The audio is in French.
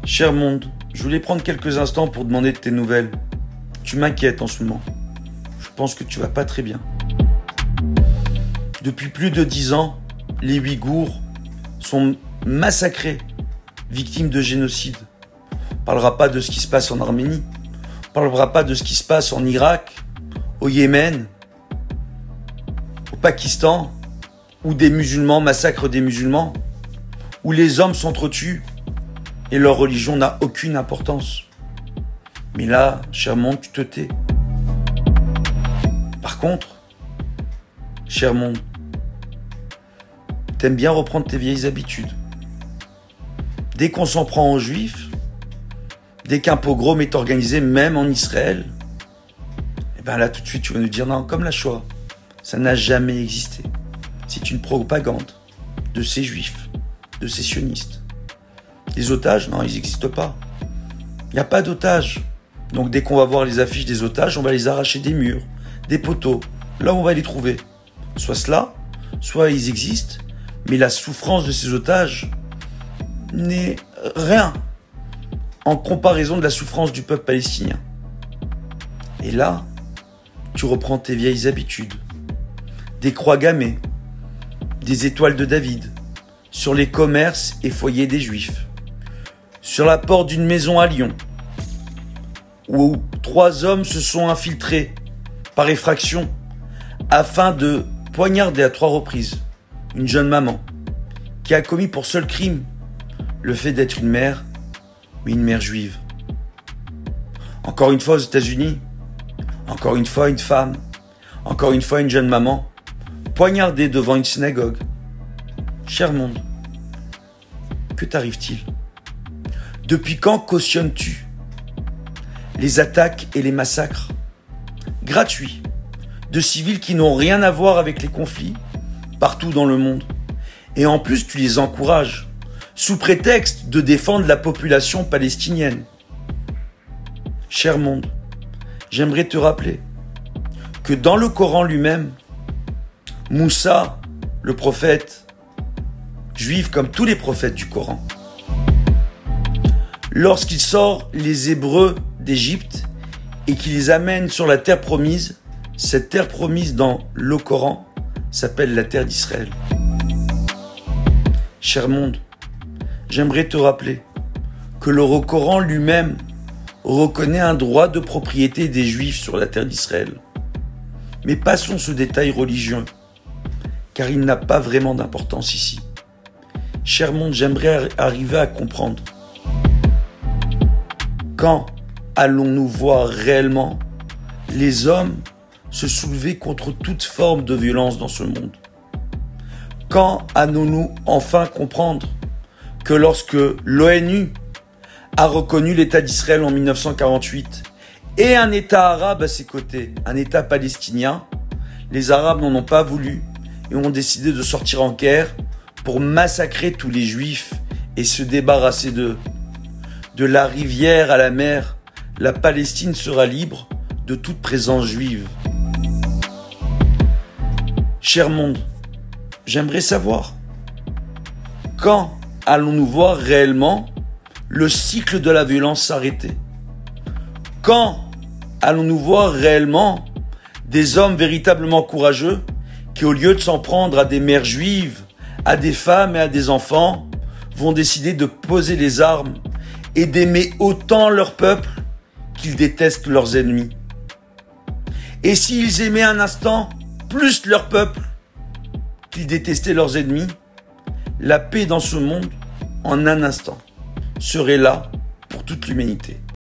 Cher monde, je voulais prendre quelques instants pour demander de tes nouvelles. Tu m'inquiètes en ce moment. Je pense que tu vas pas très bien. Depuis plus de 10 ans, les Ouïghours sont massacrés, victimes de génocide. On ne parlera pas de ce qui se passe en Arménie. On ne parlera pas de ce qui se passe en Irak, au Yémen, au Pakistan, où des musulmans massacrent des musulmans, où les hommes s'entretuent et leur religion n'a aucune importance. Mais là, cher monde, tu te tais. Par contre, cher monde, t'aimes bien reprendre tes vieilles habitudes. Dès qu'on s'en prend aux Juifs, dès qu'un pogrom est organisé, même en Israël, et bien là, tout de suite, tu vas nous dire non, comme la Shoah, ça n'a jamais existé. C'est une propagande de ces Juifs, de ces sionistes. Les otages, non, ils n'existent pas. Il n'y a pas d'otages. Donc dès qu'on va voir les affiches des otages, on va les arracher des murs, des poteaux. Là où on va les trouver. Soit cela, soit ils existent, mais la souffrance de ces otages n'est rien en comparaison de la souffrance du peuple palestinien. Et là, tu reprends tes vieilles habitudes. Des croix gammées, des étoiles de David, sur les commerces et foyers des Juifs, sur la porte d'une maison à Lyon, où 3 hommes se sont infiltrés par effraction afin de poignarder à 3 reprises une jeune maman qui a commis pour seul crime le fait d'être une mère, mais une mère juive. Encore une fois aux États-Unis, encore une fois une femme, encore une fois une jeune maman, poignardée devant une synagogue. Cher monde, que t'arrive-t-il? Depuis quand cautionnes-tu les attaques et les massacres gratuits de civils qui n'ont rien à voir avec les conflits partout dans le monde? Et en plus, tu les encourages sous prétexte de défendre la population palestinienne. Cher monde, j'aimerais te rappeler que dans le Coran lui-même, Moussa, le prophète juif comme tous les prophètes du Coran, lorsqu'il sort les Hébreux d'Égypte et qu'il les amène sur la terre promise, cette terre promise dans le Coran s'appelle la terre d'Israël. Cher monde, j'aimerais te rappeler que le Coran lui-même reconnaît un droit de propriété des Juifs sur la terre d'Israël. Mais passons ce détail religieux, car il n'a pas vraiment d'importance ici. Cher monde, j'aimerais arriver à comprendre. Quand allons-nous voir réellement les hommes se soulever contre toute forme de violence dans ce monde? Quand allons-nous enfin comprendre que lorsque l'ONU a reconnu l'État d'Israël en 1948 et un État arabe à ses côtés, un État palestinien, les Arabes n'en ont pas voulu et ont décidé de sortir en guerre pour massacrer tous les Juifs et se débarrasser d'eux? De la rivière à la mer, la Palestine sera libre de toute présence juive. Cher monde, j'aimerais savoir, quand allons-nous voir réellement le cycle de la violence s'arrêter? Quand allons-nous voir réellement des hommes véritablement courageux qui, au lieu de s'en prendre à des mères juives, à des femmes et à des enfants, vont décider de poser les armes et d'aimer autant leur peuple qu'ils détestent leurs ennemis? Et s'ils aimaient un instant plus leur peuple qu'ils détestaient leurs ennemis, la paix dans ce monde, en un instant, serait là pour toute l'humanité.